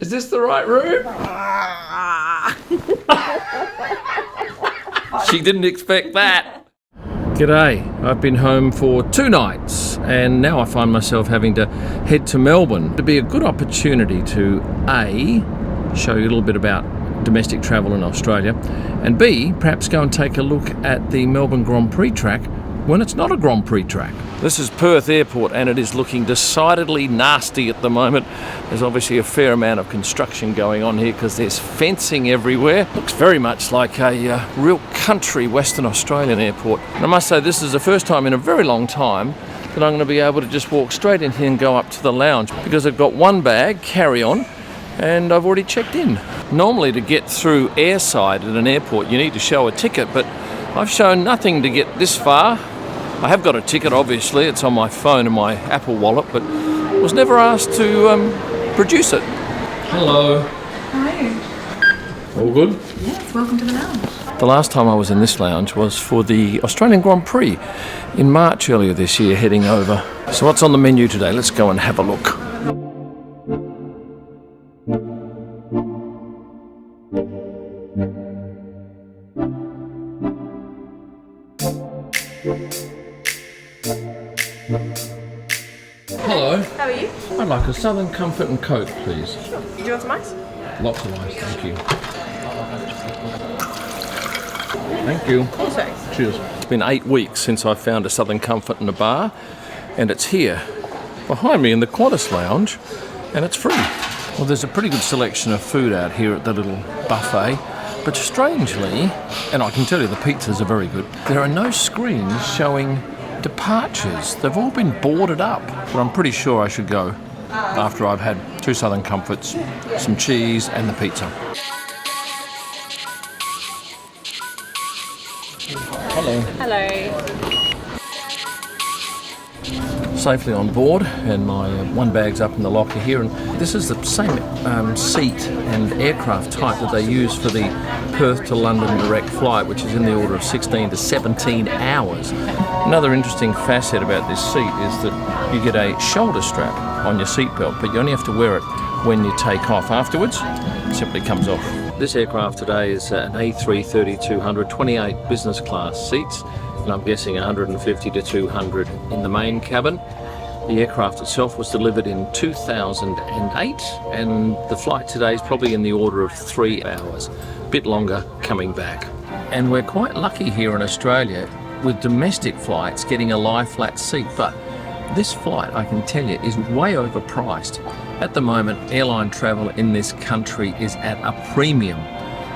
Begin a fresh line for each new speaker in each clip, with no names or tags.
Is this the right room? She didn't expect that. G'day, I've been home for 2 nights and now I find myself having to head to Melbourne. To be a good opportunity to A, show you a little bit about domestic travel in Australia, and B, perhaps go and take a look at the Melbourne Grand Prix track when it's not a Grand Prix track. This is Perth Airport and it is looking decidedly nasty at the moment. There's obviously a fair amount of construction going on here because there's fencing everywhere. Looks very much like a real country Western Australian airport. And I must say this is the first time in a very long time that I'm going to be able to just walk straight in here and go up to the lounge because I've got one bag, carry-on, and I've already checked in. Normally to get through airside at an airport you need to show a ticket, but I've shown nothing to get this far. I have got a ticket, obviously, it's on my phone and my Apple wallet, but was never asked to produce it. Hello.
How are you?
All good?
Yes, welcome to the lounge.
The last time I was in this lounge was for the Australian Grand Prix in March earlier this year, heading over. So what's on the menu today? Let's go and have a look. Hello.
How are you?
I'd like a Southern Comfort and Coke, please.
Sure. Do you want some ice?
Lots of ice, thank you. Thank you.
Also.
Cheers. It's been 8 weeks since I found a Southern Comfort in a bar, and it's here, behind me in the Qantas Lounge, and it's free. Well, there's a pretty good selection of food out here at the little buffet, but strangely, and I can tell you the pizzas are very good, there are no screens showing departures. They've all been boarded up, but I'm pretty sure I should go after I've had 2 Southern Comforts, some cheese and the pizza. Hello.
Hello.
Safely on board, and my one bag's up in the locker here, and this is the same seat and aircraft type that they use for the Perth to London direct flight, which is in the order of 16 to 17 hours. Another interesting facet about this seat is that you get a shoulder strap on your seatbelt, but you only have to wear it when you take off. Afterwards, it simply comes off. This aircraft today is an A330-200, 28 business class seats, and I'm guessing 150 to 200 in the main cabin. The aircraft itself was delivered in 2008, and the flight today is probably in the order of 3 hours, a bit longer coming back. And we're quite lucky here in Australia with domestic flights getting a lie flat seat, but this flight, I can tell you, is way overpriced. At the moment, airline travel in this country is at a premium.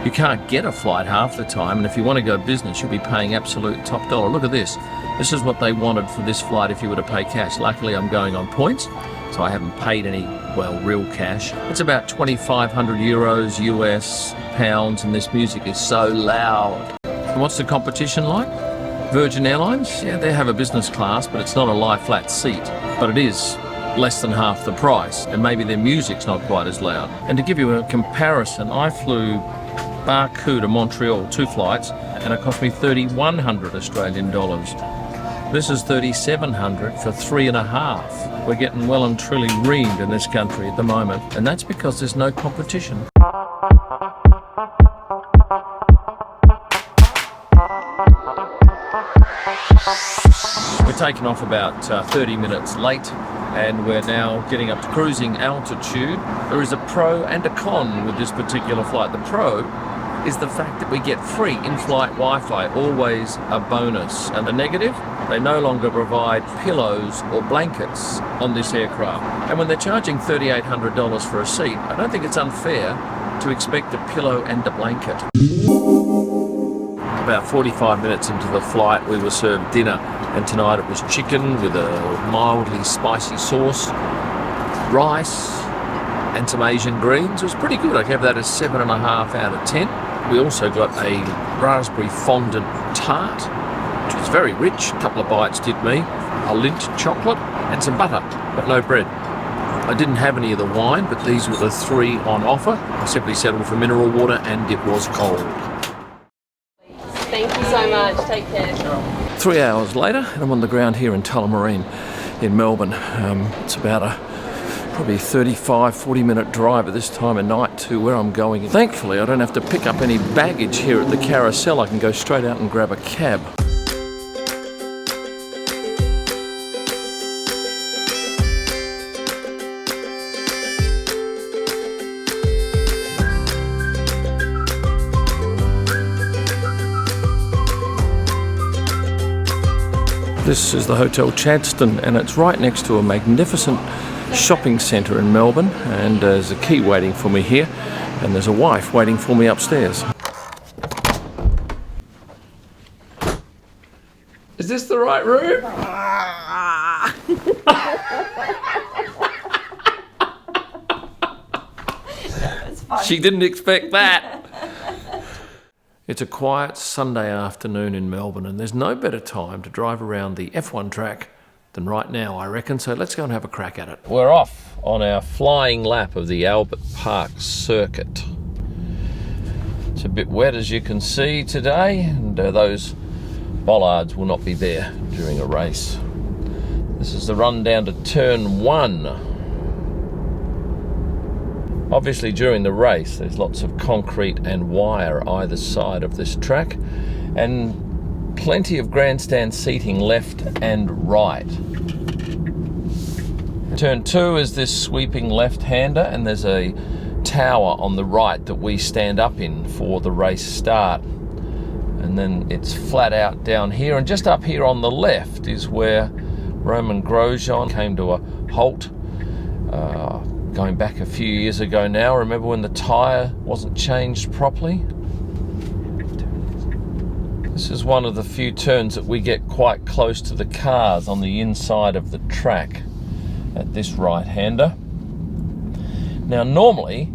You can't get a flight half the time, and if you want to go business, you'll be paying absolute top dollar. Look at this. This is what they wanted for this flight if you were to pay cash. Luckily, I'm going on points, so I haven't paid any, well, real cash. It's about 2,500 euros, US, pounds, and this music is so loud. And what's the competition like? Virgin Airlines, yeah, they have a business class, but it's not a lie flat seat, but it is less than half the price, and maybe their music's not quite as loud. And to give you a comparison, I flew Baku to Montreal, 2 flights, and it cost me 3,100 Australian dollars. This is 3,700 for 3.5. We're getting well and truly reamed in this country at the moment, and that's because there's no competition. We're taking off about 30 minutes late, and we're now getting up to cruising altitude. There is a pro and a con with this particular flight. The pro is the fact that we get free in-flight Wi-Fi, always a bonus. And the negative, they no longer provide pillows or blankets on this aircraft. And when they're charging $3,800 for a seat, I don't think it's unfair to expect a pillow and a blanket. About 45 minutes into the flight, we were served dinner, and tonight it was chicken with a mildly spicy sauce, rice, and some Asian greens. It was pretty good. I gave that a 7.5 out of 10. We also got a raspberry fondant tart, which was very rich. A couple of bites did me. A Lindt chocolate and some butter, but no bread. I didn't have any of the wine, but these were the 3 on offer. I simply settled for mineral water, and it was cold.
Thank you so much. Take care.
3 hours later, and I'm on the ground here in Tullamarine in Melbourne. It's about a Probably 35-40 minute drive at this time of night to where I'm going. Thankfully, I don't have to pick up any baggage here at the carousel. I can go straight out and grab a cab. This is the Hotel Chadstone, and it's right next to a magnificent shopping centre in Melbourne, and there's a key waiting for me here, and there's a wife waiting for me upstairs. Is this the right room? She didn't expect that. It's a quiet Sunday afternoon in Melbourne, and there's no better time to drive around the F1 track than right now, I reckon, so let's go and have a crack at it. We're off on our flying lap of the Albert Park circuit. It's a bit wet, as you can see today, and those bollards will not be there during a race. This is the run down to turn 1. Obviously, during the race, there's lots of concrete and wire either side of this track, and plenty of grandstand seating left and right. Turn 2 is this sweeping left-hander, and there's a tower on the right that we stand up in for the race start. And then it's flat out down here, and just up here on the left is where Roman Grosjean came to a halt. Going back a few years ago now, remember when the tyre wasn't changed properly? This is one of the few turns that we get quite close to the cars on the inside of the track at this right-hander. Now normally,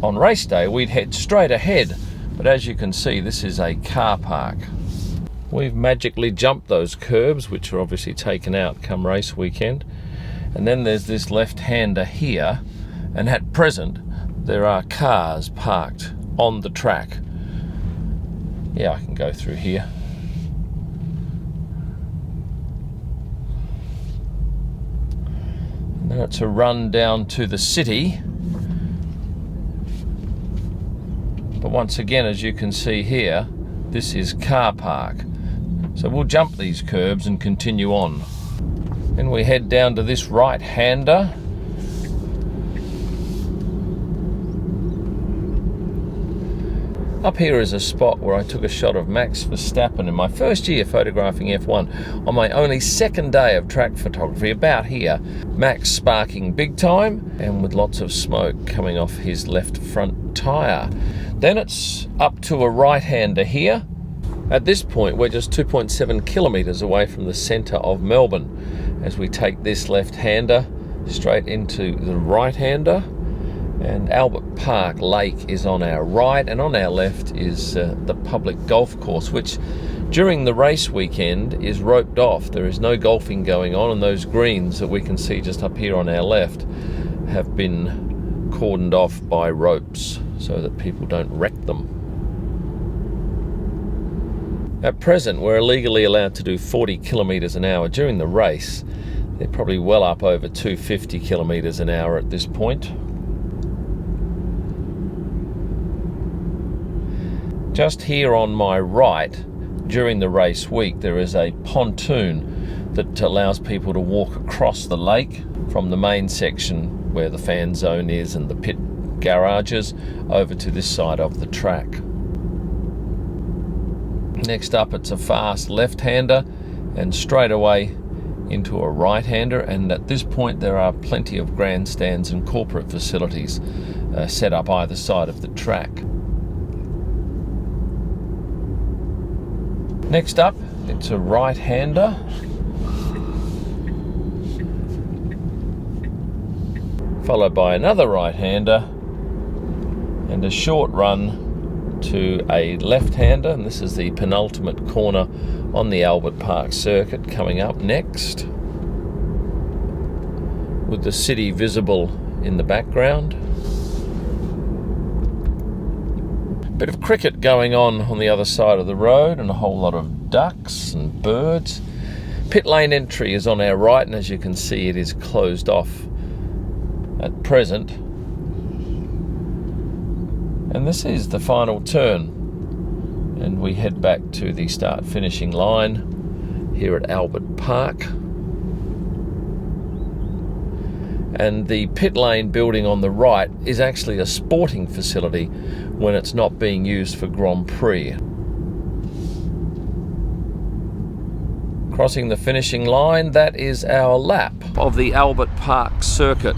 on race day, we'd head straight ahead, but as you can see, this is a car park. We've magically jumped those curbs, which are obviously taken out come race weekend. And then there's this left-hander here, and at present there are cars parked on the track. Yeah, I can go through here. And then it's a run down to the city. But once again, as you can see here, this is car park. So we'll jump these curbs and continue on. Then we head down to this right-hander. Up here is a spot where I took a shot of Max Verstappen in my first year photographing F1 on my only second day of track photography. About here, Max sparking big time and with lots of smoke coming off his left front tyre. Then it's up to a right-hander here. At this point, we're just 2.7 kilometres away from the centre of Melbourne as we take this left-hander straight into the right-hander. And Albert Park Lake is on our right, and on our left is the public golf course, which during the race weekend is roped off. There is no golfing going on, and those greens that we can see just up here on our left have been cordoned off by ropes so that people don't wreck them. At present, we're legally allowed to do 40 kilometres an hour. During the race, they're probably well up over 250 kilometres an hour at this point. Just here on my right, during the race week, there is a pontoon that allows people to walk across the lake from the main section where the fan zone is and the pit garages over to this side of the track. Next up, it's a fast left-hander and straight away into a right-hander, and at this point there are plenty of grandstands and corporate facilities set up either side of the track. Next up, it's a right-hander. Followed by another right-hander and a short run to a left-hander, and this is the penultimate corner on the Albert Park circuit coming up next, with the city visible in the background. Bit of cricket going on the other side of the road, and a whole lot of ducks and birds. Pit lane entry is on our right, and as you can see, it is closed off at present. And this is the final turn, and we head back to the start finishing line here at Albert Park. And the pit lane building on the right is actually a sporting facility when it's not being used for Grand Prix. Crossing the finishing line, that is our lap of the Albert Park circuit.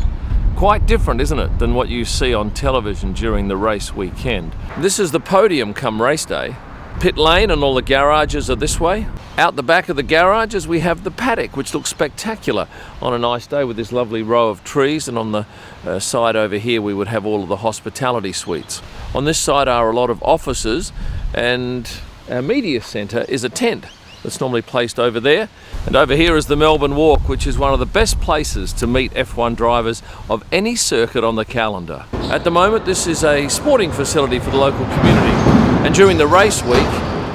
Quite different, isn't it, than what you see on television during the race weekend. This is the podium come race day. Pit lane and all the garages are this way. Out the back of the garages we have the paddock, which looks spectacular on a nice day with this lovely row of trees, and on the side over here we would have all of the hospitality suites. On this side are a lot of offices, and our media centre is a tent that's normally placed over there. And over here is the Melbourne Walk, which is one of the best places to meet F1 drivers of any circuit on the calendar. At the moment this is a sporting facility for the local community, and during the race week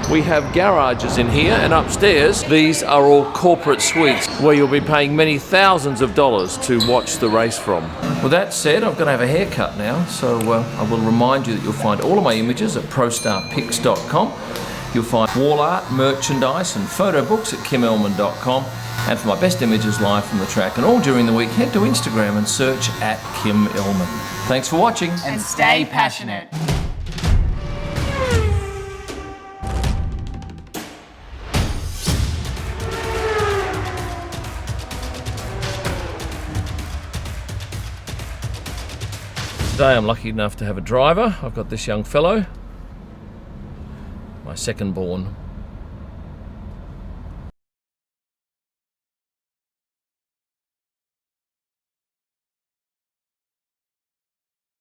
we have garages in here, and upstairs these are all corporate suites where you'll be paying many thousands of dollars to watch the race from. With that said, I've got to have a haircut now, so I will remind you that you'll find all of my images at prostarpics.com. You'll find wall art, merchandise and photo books at kimelman.com. And for my best images live from the track and all during the week, head to Instagram and search at Kim Illman. Thanks for watching.
And stay passionate.
Today I'm lucky enough to have a driver. I've got this young fellow, my second born.